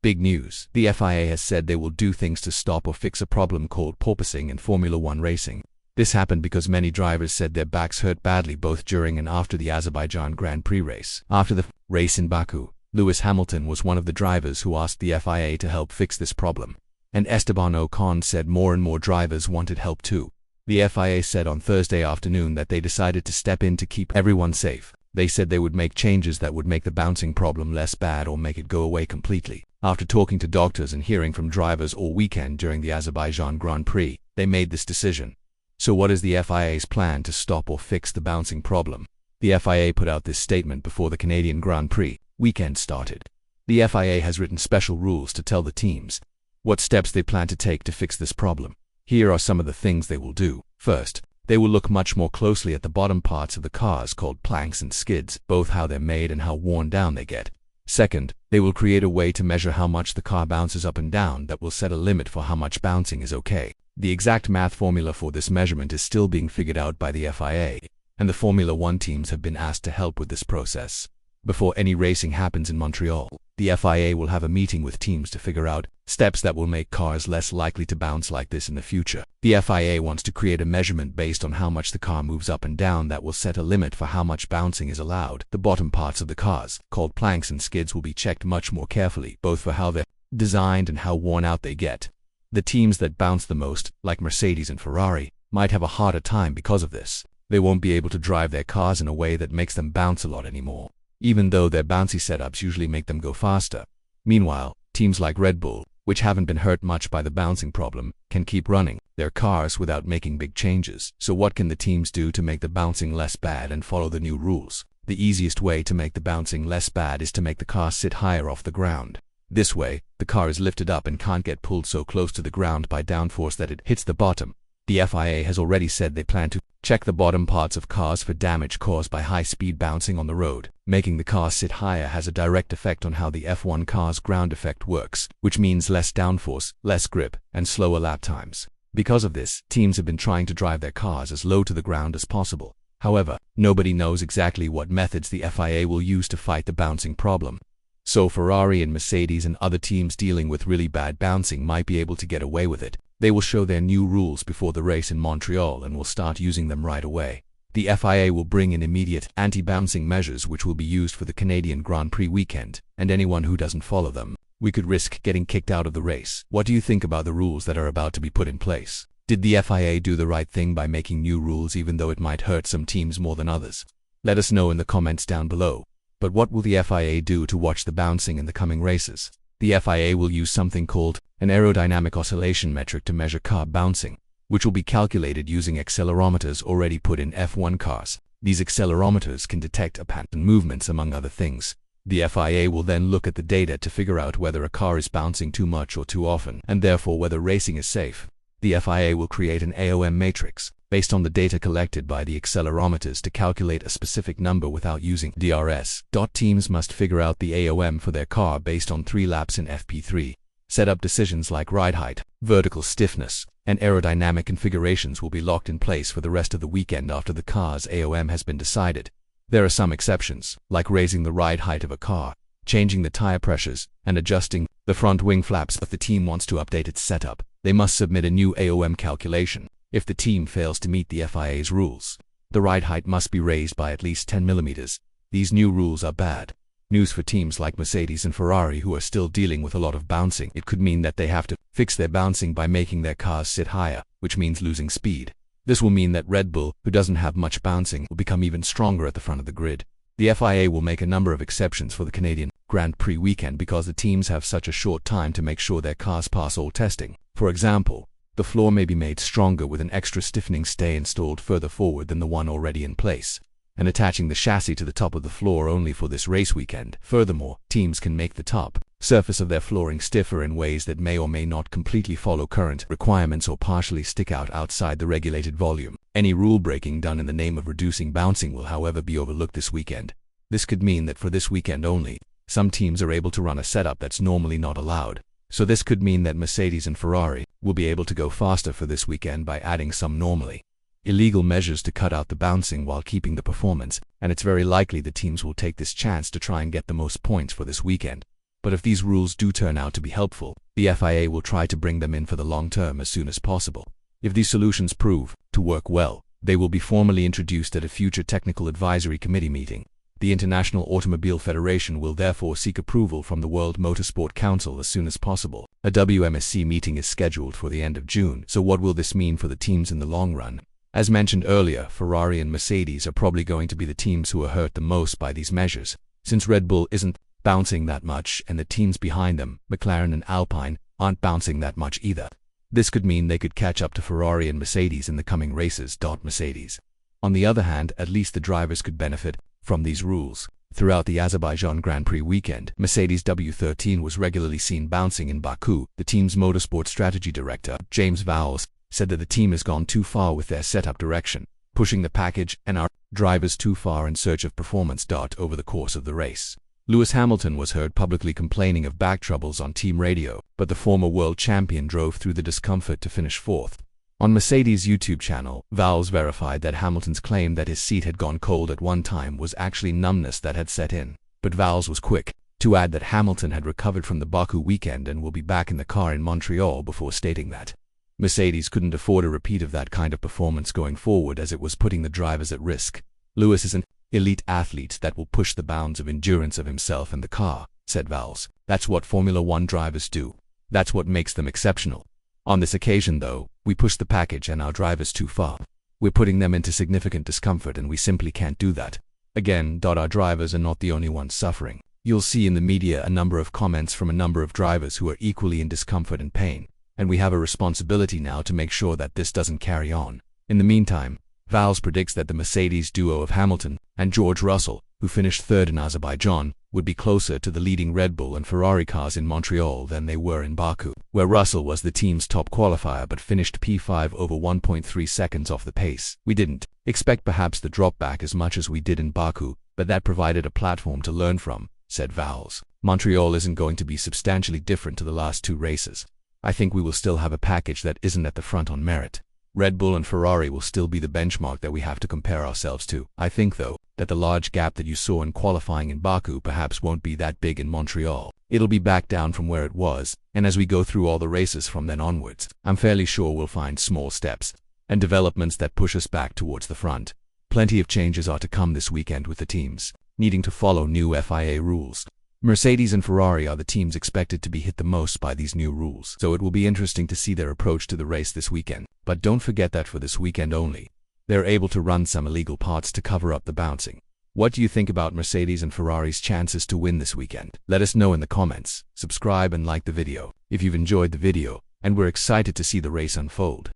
Big news. The FIA has said they will do things to stop or fix a problem called porpoising in Formula One racing. This happened because many drivers said their backs hurt badly both during and after the Azerbaijan Grand Prix race. After the race in Baku, Lewis Hamilton was one of the drivers who asked the FIA to help fix this problem. And Esteban Ocon said more and more drivers wanted help too. The FIA said on Thursday afternoon that they decided to step in to keep everyone safe. They said they would make changes that would make the bouncing problem less bad or make it go away completely. After talking to doctors and hearing from drivers all weekend during the Azerbaijan Grand Prix, they made this decision. So what is the FIA's plan to stop or fix the bouncing problem? The FIA put out this statement before the Canadian Grand Prix weekend started. The FIA has written special rules to tell the teams what steps they plan to take to fix this problem. Here are some of the things they will do. First, they will look much more closely at the bottom parts of the cars called planks and skids, both how they're made and how worn down they get. Second, they will create a way to measure how much the car bounces up and down that will set a limit for how much bouncing is okay. The exact math formula for this measurement is still being figured out by the FIA, and the Formula One teams have been asked to help with this process. Before any racing happens in Montreal, the FIA will have a meeting with teams to figure out steps that will make cars less likely to bounce like this in the future. The FIA wants to create a measurement based on how much the car moves up and down that will set a limit for how much bouncing is allowed. The bottom parts of the cars, called planks and skids, will be checked much more carefully, both for how they're designed and how worn out they get. The teams that bounce the most, like Mercedes and Ferrari, might have a harder time because of this. They won't be able to drive their cars in a way that makes them bounce a lot anymore, even though their bouncy setups usually make them go faster. Meanwhile, teams like Red Bull, which haven't been hurt much by the bouncing problem, can keep running their cars without making big changes. So what can the teams do to make the bouncing less bad and follow the new rules? The easiest way to make the bouncing less bad is to make the car sit higher off the ground. This way, the car is lifted up and can't get pulled so close to the ground by downforce that it hits the bottom. The FIA has already said they plan to check the bottom parts of cars for damage caused by high-speed bouncing on the road. Making the car sit higher has a direct effect on how the F1 car's ground effect works, which means less downforce, less grip, and slower lap times. Because of this, teams have been trying to drive their cars as low to the ground as possible. However, nobody knows exactly what methods the FIA will use to fight the bouncing problem. So Ferrari and Mercedes and other teams dealing with really bad bouncing might be able to get away with it. They will show their new rules before the race in Montreal and will start using them right away. The FIA will bring in immediate anti-bouncing measures which will be used for the Canadian Grand Prix weekend, and anyone who doesn't follow them, we could risk getting kicked out of the race. What do you think about the rules that are about to be put in place? Did the FIA do the right thing by making new rules even though it might hurt some teams more than others? Let us know in the comments down below. But what will the FIA do to watch the bouncing in the coming races? The FIA will use something called an aerodynamic oscillation metric to measure car bouncing, which will be calculated using accelerometers already put in F1 cars. These accelerometers can detect pattern movements among other things. The FIA will then look at the data to figure out whether a car is bouncing too much or too often, and therefore whether racing is safe. The FIA will create an AOM matrix based on the data collected by the accelerometers to calculate a specific number without using DRS. Teams must figure out the AOM for their car based on 3 laps in FP3. Setup decisions like ride height, vertical stiffness, and aerodynamic configurations will be locked in place for the rest of the weekend after the car's AOM has been decided. There are some exceptions, like raising the ride height of a car, changing the tire pressures, and adjusting the front wing flaps. If the team wants to update its setup, they must submit a new AOM calculation. If the team fails to meet the FIA's rules, the ride height must be raised by at least 10 millimeters. These new rules are bad news for teams like Mercedes and Ferrari who are still dealing with a lot of bouncing. It could mean that they have to fix their bouncing by making their cars sit higher, which means losing speed. This will mean that Red Bull, who doesn't have much bouncing, will become even stronger at the front of the grid. The FIA will make a number of exceptions for the Canadian Grand Prix weekend because the teams have such a short time to make sure their cars pass all testing. For example, the floor may be made stronger with an extra stiffening stay installed further forward than the one already in place, and attaching the chassis to the top of the floor only for this race weekend. Furthermore, teams can make the top surface of their flooring stiffer in ways that may or may not completely follow current requirements or partially stick out outside the regulated volume. Any rule breaking done in the name of reducing bouncing will, however, be overlooked this weekend. This could mean that for this weekend only, some teams are able to run a setup that's normally not allowed. So this could mean that Mercedes and Ferrari will be able to go faster for this weekend by adding some normally illegal measures to cut out the bouncing while keeping the performance, and it's very likely the teams will take this chance to try and get the most points for this weekend. but if these rules do turn out to be helpful, the FIA will try to bring them in for the long term as soon as possible. If these solutions prove to work well, they will be formally introduced at a future Technical Advisory Committee meeting. The International Automobile Federation will therefore seek approval from the World Motorsport Council as soon as possible. A WMSC meeting is scheduled for the end of June, so what will this mean for the teams in the long run? As mentioned earlier, Ferrari and Mercedes are probably going to be the teams who are hurt the most by these measures, since Red Bull isn't bouncing that much and the teams behind them, McLaren and Alpine, aren't bouncing that much either. This could mean they could catch up to Ferrari and Mercedes in the coming races. Mercedes, on the other hand, at least the drivers could benefit from these rules. Throughout the Azerbaijan Grand Prix weekend, Mercedes W13 was regularly seen bouncing in Baku. The team's motorsport strategy director, James Vowles, said that the team has gone too far with their setup direction, pushing the package and our drivers too far in search of performance. Over the course of the race, Lewis Hamilton was heard publicly complaining of back troubles on team radio, but the former world champion drove through the discomfort to finish fourth. On Mercedes' YouTube channel, Vowles verified that Hamilton's claim that his seat had gone cold at one time was actually numbness that had set in, but Vowles was quick to add that Hamilton had recovered from the Baku weekend and will be back in the car in Montreal before stating that Mercedes couldn't afford a repeat of that kind of performance going forward as it was putting the drivers at risk. Lewis is an elite athlete that will push the bounds of endurance of himself and the car, said Vowles. That's what Formula One drivers do. That's what makes them exceptional. On this occasion, though, we push the package and our drivers too far. We're putting them into significant discomfort and we simply can't do that. Again, our drivers are not the only ones suffering. You'll see in the media a number of comments from a number of drivers who are equally in discomfort and pain, and we have a responsibility now to make sure that this doesn't carry on. In the meantime, Vowles predicts that the Mercedes duo of Hamilton and George Russell, who finished third in Azerbaijan, would be closer to the leading Red Bull and Ferrari cars in Montreal than they were in Baku, where Russell was the team's top qualifier but finished P5 over 1.3 seconds off the pace. We didn't expect perhaps the drop back as much as we did in Baku, but that provided a platform to learn from, said Vowles. Montreal isn't going to be substantially different to the last two races. I think we will still have a package that isn't at the front on merit. Red Bull and Ferrari will still be the benchmark that we have to compare ourselves to. I think, though, that the large gap that you saw in qualifying in Baku perhaps won't be that big in Montreal. It'll be back down from where it was, and as we go through all the races from then onwards, I'm fairly sure we'll find small steps and developments that push us back towards the front. Plenty of changes are to come this weekend with the teams needing to follow new FIA rules. Mercedes and Ferrari are the teams expected to be hit the most by these new rules, so it will be interesting to see their approach to the race this weekend. But don't forget that for this weekend only, they're able to run some illegal parts to cover up the bouncing. What do you think about Mercedes and Ferrari's chances to win this weekend? Let us know in the comments. Subscribe and like the video if you've enjoyed the video, and we're excited to see the race unfold.